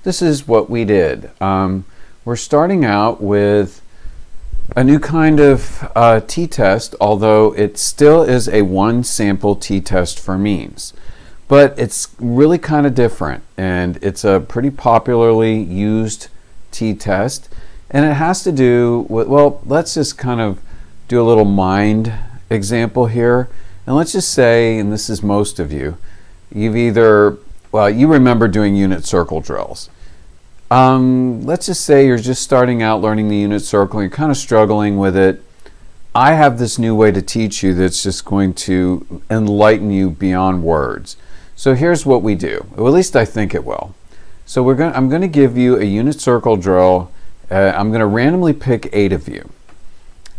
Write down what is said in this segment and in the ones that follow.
this is what we did. We're starting out with a new kind of t-test, although it still is a one sample t-test for means. But it's really kind of different, and it's a pretty popularly used t-test, and it has to do with, well, let's just kind of do a little mind example here. And let's just say, and this is most of you, you've either, well, you remember doing unit circle drills. Let's just say you're just starting out learning the unit circle, you're kind of struggling with it. I have this new way to teach you that's just going to enlighten you beyond words. So here's what we do, or at least I think it will. So I'm going to give you a unit circle drill. I'm going to randomly pick 8 of you.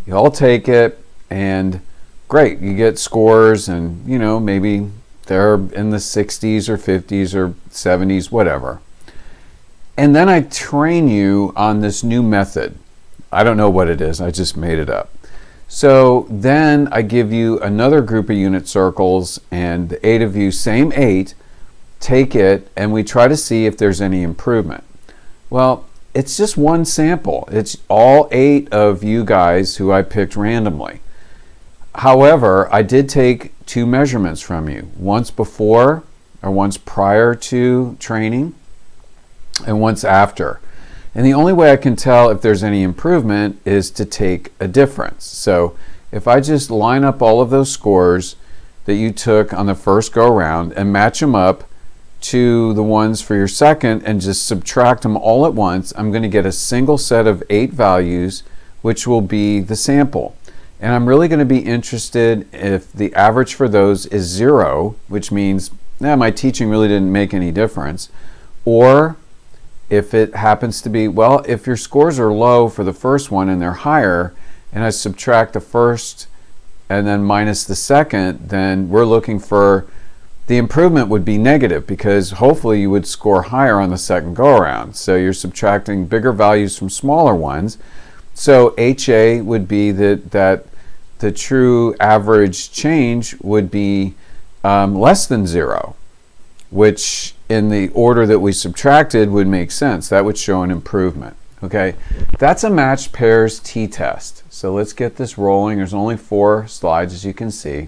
You all take it, and great, you get scores, and maybe they're in the 60s or 50s or 70s, whatever. And then I train you on this new method. I don't know what it is, I just made it up. So then I give you another group of unit circles, and the 8 of you, same 8, take it, and we try to see if there's any improvement. Well, it's just one sample. It's all 8 of you guys who I picked randomly. However, I did take 2 measurements from you, once before or once prior to training, and once after. And the only way I can tell if there's any improvement is to take a difference. So if I just line up all of those scores that you took on the first go around and match them up to the ones for your second and just subtract them all at once, I'm going to get a single set of 8 values, which will be the sample. And I'm really going to be interested if the average for those is 0, which means my teaching really didn't make any difference, or if it happens to be, well, if your scores are low for the first one and they're higher, and I subtract the first and then minus the second, then we're looking for the improvement would be negative, because hopefully you would score higher on the second go around. So you're subtracting bigger values from smaller ones. So HA would be that the true average change would be less than 0, which in the order that we subtracted would make sense. That would show an improvement. Okay, that's a matched pairs t-test. So let's get this rolling. There's only 4 slides, as you can see.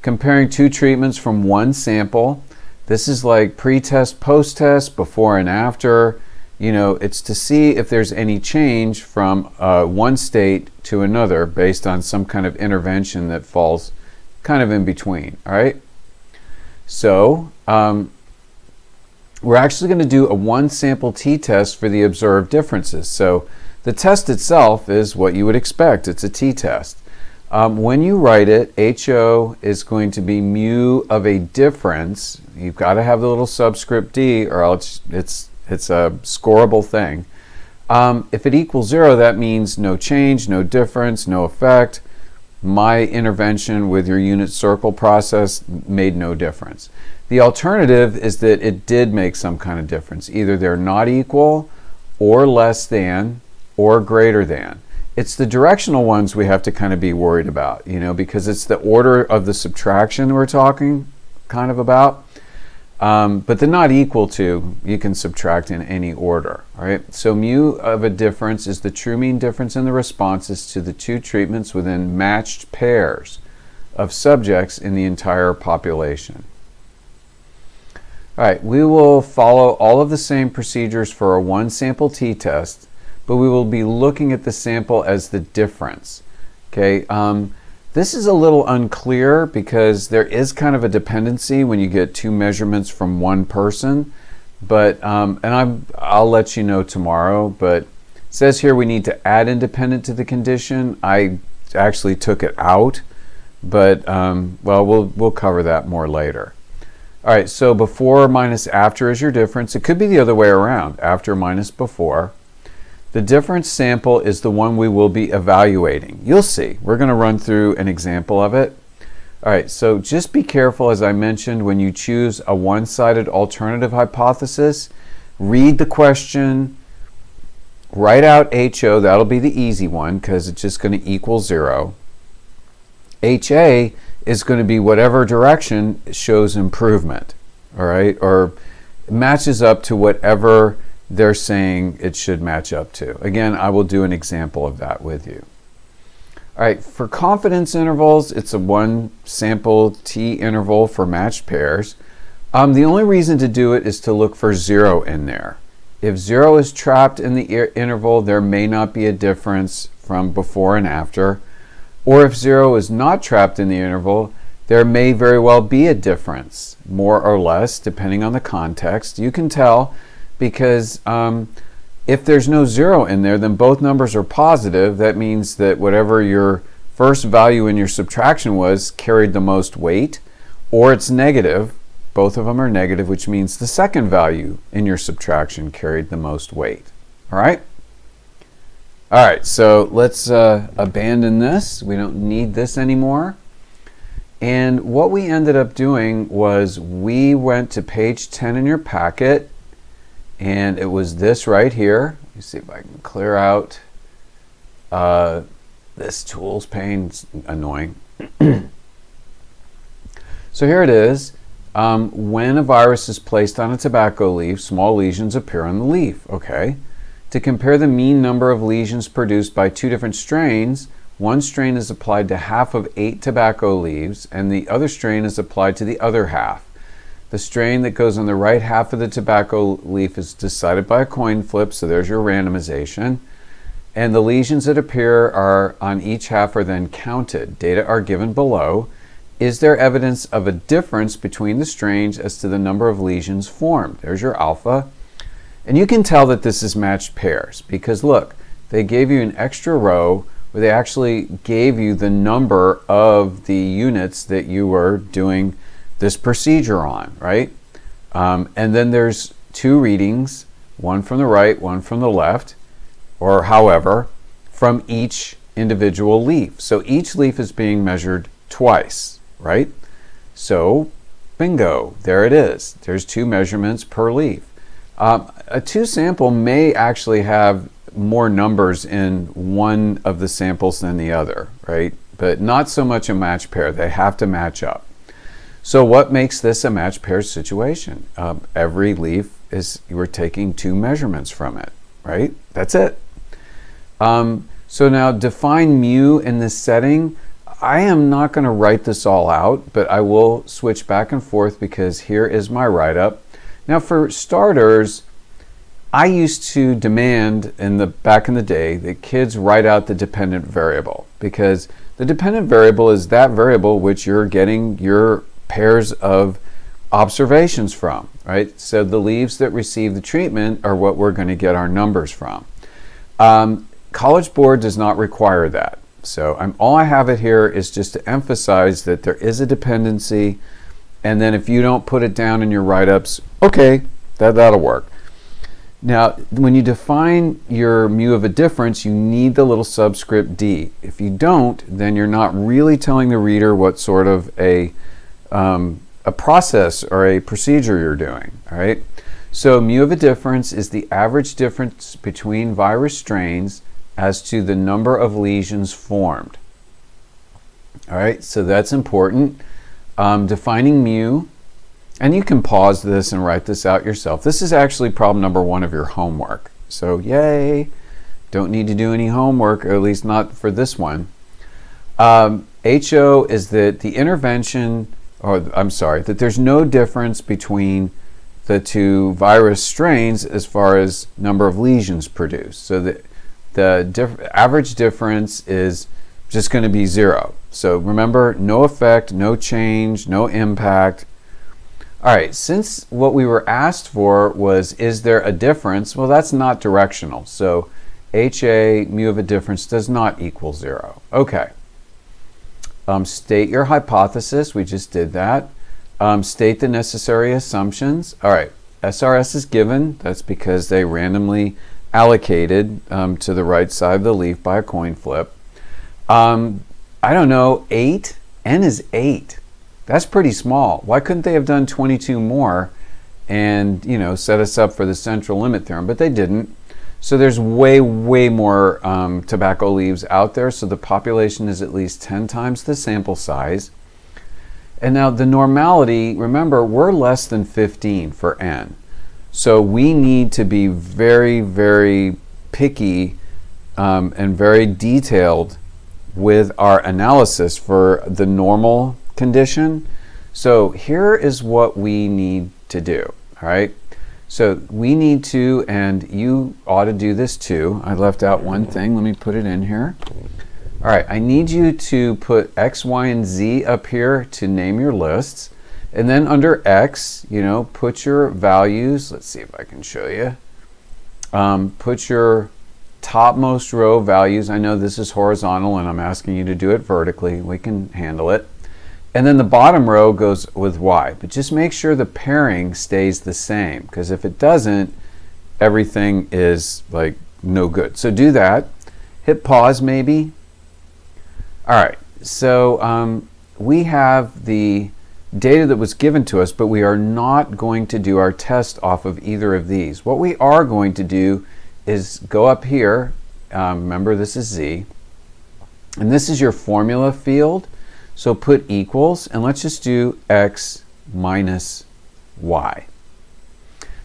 Comparing 2 treatments from one sample. This is like pre-test, post-test, before and after. It's to see if there's any change from one state to another based on some kind of intervention that falls kind of in between. All right. So we're actually going to do a one sample t-test for the observed differences. So the test itself is what you would expect. It's a t-test. When you write it, HO is going to be mu of a difference. You've got to have the little subscript D, or else it's a scoreable thing. If it equals 0, that means no change, no difference, no effect. My intervention with your unit circle process made no difference. The alternative is that it did make some kind of difference. Either they're not equal, or less than, or greater than. It's the directional ones we have to kind of be worried about, because it's the order of the subtraction we're talking kind of about. But the not equal to, you can subtract in any order. All right. So mu of a difference is the true mean difference in the responses to the 2 treatments within matched pairs of subjects in the entire population. All right. We will follow all of the same procedures for a one sample t-test, but we will be looking at the sample as the difference. Okay. This is a little unclear because there is kind of a dependency when you get 2 measurements from one person, but I'll let you know tomorrow. But it says here we need to add independent to the condition. I actually took it out, but well, we'll cover that more later. All right, so before minus after is your difference. It could be the other way around, after minus before. The difference sample is the one we will be evaluating. You'll see. We're going to run through an example of it. All right, so just be careful, as I mentioned, when you choose a one-sided alternative hypothesis, read the question, write out HO. That'll be the easy one because it's just going to equal 0. HA is going to be whatever direction shows improvement. All right, or matches up to whatever they're saying it should match up to. Again, I will do an example of that with you. All right, for confidence intervals, it's a one sample t interval for matched pairs. The only reason to do it is to look for 0 in there. If 0 is trapped in the interval, there may not be a difference from before and after. Or if 0 is not trapped in the interval, there may very well be a difference, more or less, depending on the context. You can tell because if there's no 0 in there, then both numbers are positive. That means that whatever your first value in your subtraction was carried the most weight, or it's negative. Both of them are negative, which means the second value in your subtraction carried the most weight. All right? All right, so let's abandon this. We don't need this anymore. And what we ended up doing was we went to page 10 in your packet, and it was this right here. Let me see if I can clear out this tools pane. It's annoying. So here it is. When a virus is placed on a tobacco leaf, small lesions appear on the leaf. Okay. To compare the mean number of lesions produced by two different strains, one strain is applied to half of 8 tobacco leaves, and the other strain is applied to the other half. The strain that goes on the right half of the tobacco leaf is decided by a coin flip, so there's your randomization. And the lesions that appear on each half are then counted. Data are given below. Is there evidence of a difference between the strains as to the number of lesions formed? There's your alpha. And you can tell that this is matched pairs because look, they gave you an extra row where they actually gave you the number of the units that you were doing this procedure on, right? And then there's 2 readings, one from the right, one from the left, or however, from each individual leaf. So each leaf is being measured twice, right? So bingo, there it is. There's 2 measurements per leaf. A 2 sample may actually have more numbers in one of the samples than the other, right? But not so much a matched pair. They have to match up. So what makes this a matched pair situation? Every leaf is, we're taking 2 measurements from it, right? That's it. So now define mu in this setting. I am not going to write this all out, but I will switch back and forth because here is my write-up. Now for starters, I used to demand back in the day that kids write out the dependent variable because the dependent variable is that variable which you're getting your pairs of observations from, right? So the leaves that receive the treatment are what we're going to get our numbers from. College Board does not require that. So all I have it here is just to emphasize that there is a dependency, and then if you don't put it down in your write-ups, okay, that'll work. Now, when you define your mu of a difference, you need the little subscript d. If you don't, then you're not really telling the reader what sort of a process or a procedure you're doing, all right? So mu of a difference is the average difference between virus strains as to the number of lesions formed. All right, so that's important. Defining mu, and you can pause this and write this out yourself. This is actually problem number 1 of your homework. So yay, don't need to do any homework, or at least not for this one. HO is that the intervention, that there's no difference between the 2 virus strains as far as number of lesions produced. So the average difference is just going to be 0. So remember, no effect, no change, no impact. All right, since what we were asked for was, is there a difference? Well, that's not directional. So HA, mu of a difference, does not equal 0. Okay. State your hypothesis. We just did that. State the necessary assumptions. All right, SRS is given. That's because they randomly allocated to the right side of the leaf by a coin flip. I don't know, 8? N is 8. That's pretty small. Why couldn't they have done 22 more and, set us up for the central limit theorem? But they didn't. So there's way, way more tobacco leaves out there. So the population is at least 10 times the sample size. And now the normality, remember, we're less than 15 for N. So we need to be very, very picky and very detailed with our analysis for the normal condition. So here is what we need to do, all right? So we need to, and you ought to do this too. I left out one thing. Let me put it in here. All right, I need you to put X, Y, and Z up here to name your lists. And then under X, put your values. Let's see if I can show you. Put your topmost row values. I know this is horizontal and I'm asking you to do it vertically. We can handle it. And then the bottom row goes with Y. But just make sure the pairing stays the same, because if it doesn't, everything is like no good. So do that. Hit pause maybe. All right, so we have the data that was given to us, but we are not going to do our test off of either of these. What we are going to do is go up here. Remember, this is Z. And this is your formula field. So put equals, and let's just do X minus Y.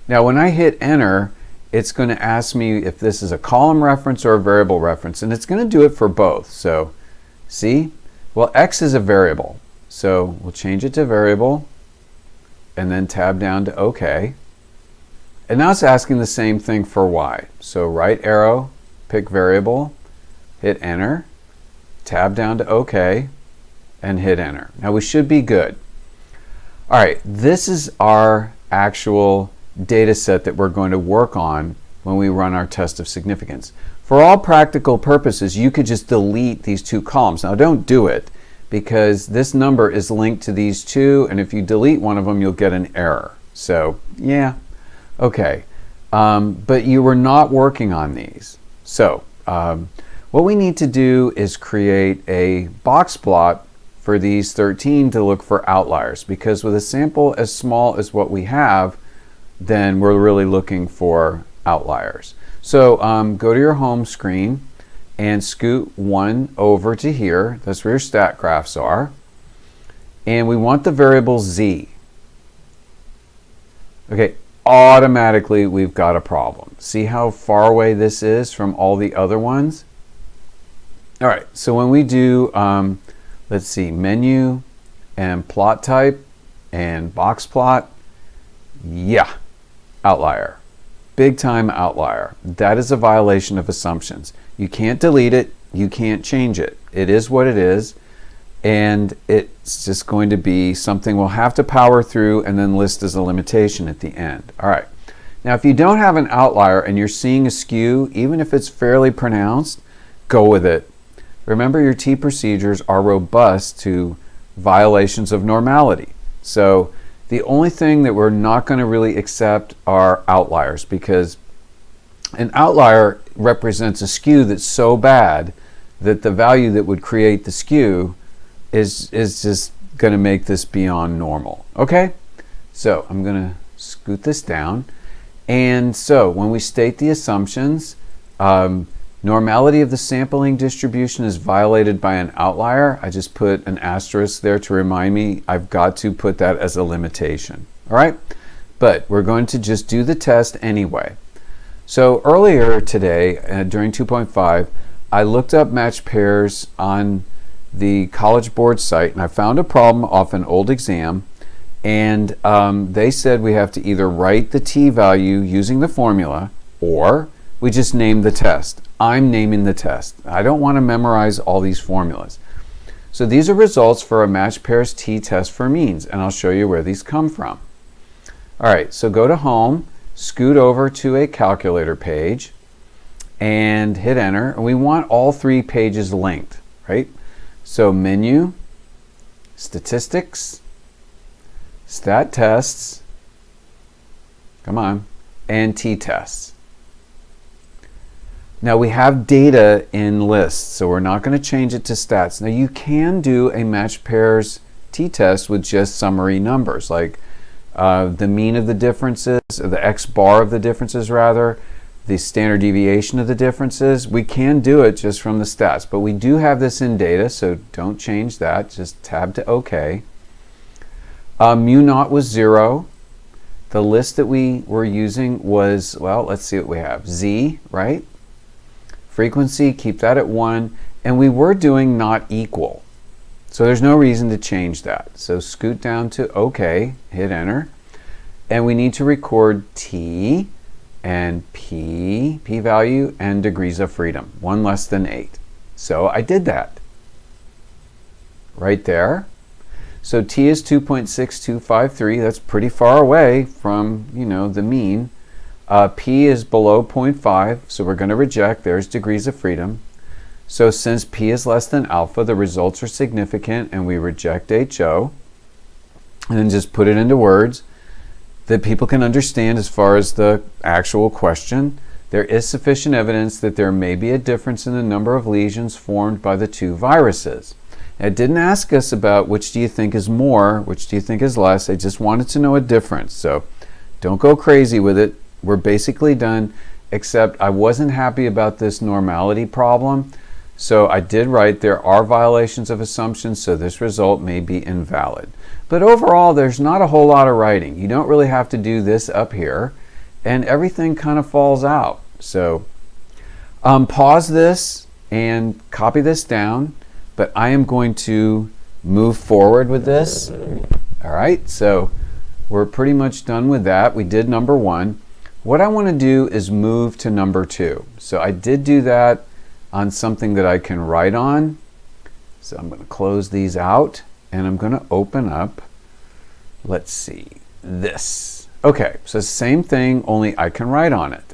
Now, when I hit enter, it's going to ask me if this is a column reference or a variable reference, and it's going to do it for both. So see? Well, X is a variable. So we'll change it to variable and then tab down to OK. And now it's asking the same thing for Y. So right arrow, pick variable, hit enter, tab down to OK, and hit enter. Now we should be good. All right, this is our actual data set that we're going to work on when we run our test of significance. For all practical purposes, you could just delete these two columns. Now don't do it, because this number is linked to these two, and if you delete one of them, you'll get an error. So yeah, okay. But you were not working on these. So what we need to do is create a box plot for these 13 to look for outliers, because with a sample as small as what we have, then we're really looking for outliers. So go to your home screen and scoot one over to here. That's where your stat graphs are. And we want the variable Z. Okay, automatically we've got a problem. See how far away this is from all the other ones? All right, so when we do, let's see, menu and plot type and box plot, yeah, outlier. Big time outlier. That is a violation of assumptions. You can't delete it. You can't change it. It is what it is. And it's just going to be something we'll have to power through and then list as a limitation at the end. All right. Now, if you don't have an outlier and you're seeing a skew, even if it's fairly pronounced, go with it. Remember, your T procedures are robust to violations of normality. So the only thing that we're not going to really accept are outliers, because an outlier represents a skew that's so bad that the value that would create the skew is just going to make this beyond normal. Okay? So I'm going to scoot this down. And so when we state the assumptions, normality of the sampling distribution is violated by an outlier. I just put an asterisk there to remind me I've got to put that as a limitation. All right? But we're going to just do the test anyway. So earlier today, during 2.5, I looked up matched pairs on the College Board site, and I found a problem off an old exam. And they said we have to either write the t-value using the formula, or we just name the test. I'm naming the test. I don't want to memorize all these formulas. So these are results for a matched pairs t-test for means, and I'll show you where these come from. All right, so go to home, scoot over to a calculator page, and hit enter. And we want all three pages linked, right? So menu, statistics, stat tests, come on, and t-tests. Now we have data in lists, so we're not going to change it to stats. Now you can do a matched pairs t-test with just summary numbers, like the mean of the differences, or the x bar of the differences rather, the standard deviation of the differences. We can do it just from the stats, but we do have this in data, so don't change that. Just tab to OK. Mu naught was 0. the list that we were using was, well, let's see what we have. Z, right? Frequency, keep that at 1. And we were doing not equal. So there's no reason to change that. So scoot down to OK, hit enter. And we need to record T and P value, and degrees of freedom, 1 less than 8. So I did that right there. So T is 2.6253. That's pretty far away from, the mean. P is below 0.5, so we're going to reject. There's degrees of freedom. So since P is less than alpha, the results are significant, and we reject HO. And then just put it into words that people can understand as far as the actual question. There is sufficient evidence that there may be a difference in the number of lesions formed by the 2 viruses. It didn't ask us about which do you think is more, which do you think is less. I just wanted to know a difference. So don't go crazy with it. We're basically done, except I wasn't happy about this normality problem. So I did write there are violations of assumptions, so this result may be invalid. But overall, there's not a whole lot of writing. You don't really have to do this up here, and everything kind of falls out. So pause this and copy this down. But I am going to move forward with this. All right, so we're pretty much done with that. We did number 1. What I want to do is move to number 2. So I did do that on something that I can write on. So I'm going to close these out, and I'm going to open up, let's see, this. Okay, so same thing, only I can write on it.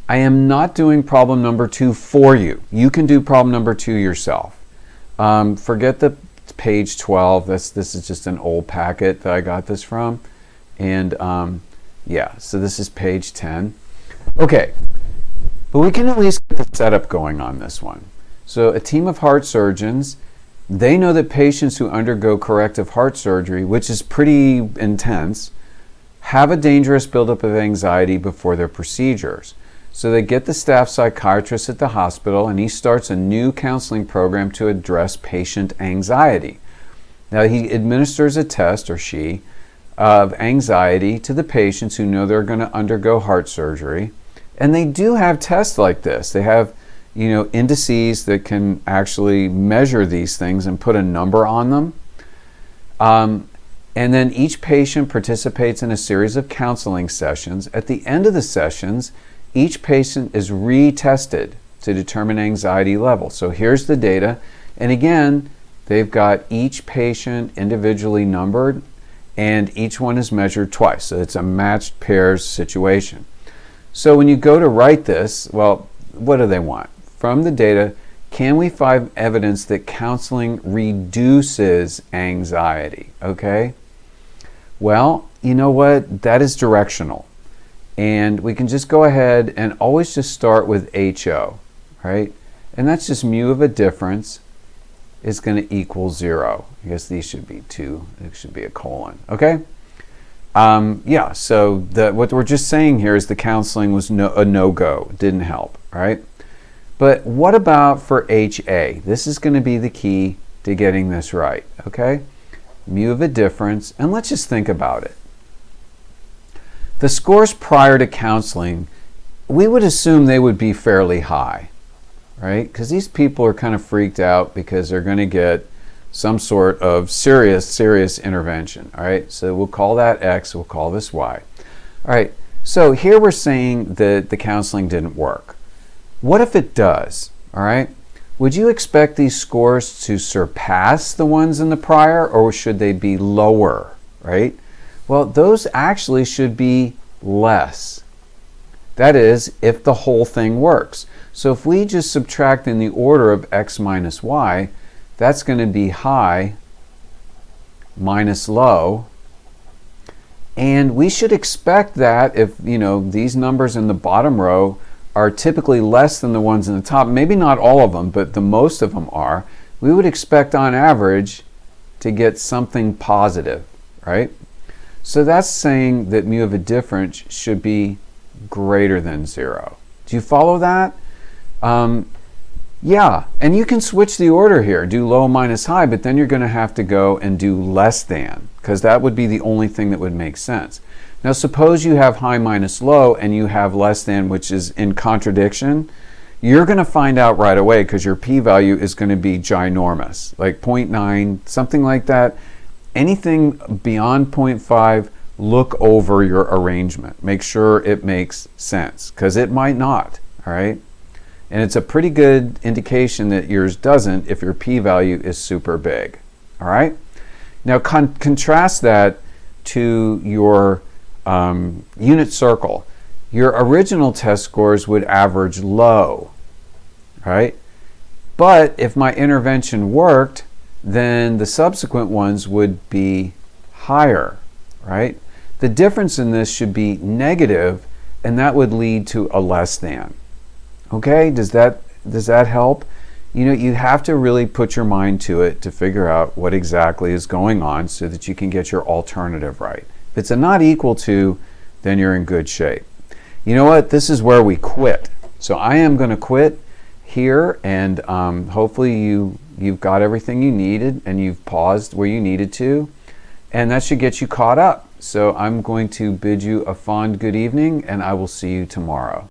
I am not doing problem number 2 for you. You can do problem number 2 yourself. Forget the page 12. This is just an old packet that I got this from. And yeah, so this is page 10. Okay, but we can at least get the setup going on this one. So a team of heart surgeons, they know that patients who undergo corrective heart surgery, which is pretty intense, have a dangerous buildup of anxiety before their procedures. So they get the staff psychiatrist at the hospital, and he starts a new counseling program to address patient anxiety. Now he administers a test, or she, of anxiety to the patients who know they're going to undergo heart surgery. And they do have tests like this. They have, indices that can actually measure these things and put a number on them. And then each patient participates in a series of counseling sessions. At the end of the sessions, each patient is retested to determine anxiety level. So here's the data. And again, they've got each patient individually numbered, and each one is measured twice. So it's a matched pairs situation. So when you go to write this, well, what do they want? From the data, can we find evidence that counseling reduces anxiety? Okay? Well, you know what? That is directional. And we can just go ahead and always just start with HO, right? And that's just mu of a difference is going to equal 0. I guess these should be 2. It should be a colon, okay? Yeah, so what we're just saying here is the counseling was a no-go. Didn't help, right? But what about for HA? This is going to be the key to getting this right, okay? Mu of a difference, and let's just think about it. The scores prior to counseling, we would assume they would be fairly high, right? Because these people are kind of freaked out because they're going to get some sort of serious intervention, all right? So we'll call that X, we'll call this Y. All right, so here we're saying that the counseling didn't work. What if it does, all right? Would you expect these scores to surpass the ones in the prior, or should they be lower, right? Well, those actually should be less. That is, if the whole thing works. So if we just subtract in the order of X minus Y, that's going to be high minus low. And we should expect that if, these numbers in the bottom row are typically less than the ones in the top, maybe not all of them, but the most of them are, we would expect on average to get something positive, right? So that's saying that mu of a difference should be greater than 0. Do you follow that? Yeah, and you can switch the order here, do low minus high, but then you're going to have to go and do less than, because that would be the only thing that would make sense. Now suppose you have high minus low and you have less than, which is in contradiction. You're going to find out right away because your p-value is going to be ginormous, like 0.9, something like that. Anything beyond 0.5, look over your arrangement. Make sure it makes sense because it might not, all right? And it's a pretty good indication that yours doesn't if your p-value is super big, all right? Now contrast that to your unit circle. Your original test scores would average low, right? But if my intervention worked, then the subsequent ones would be higher, right? The difference in this should be negative, and that would lead to a less than. Okay, does that help? You know, you have to really put your mind to it to figure out what exactly is going on so that you can get your alternative right. If it's a not equal to, then you're in good shape. You know what? This is where we quit. So I am going to quit here, and hopefully you've got everything you needed and you've paused where you needed to, and that should get you caught up. So I'm going to bid you a fond good evening, and I will see you tomorrow.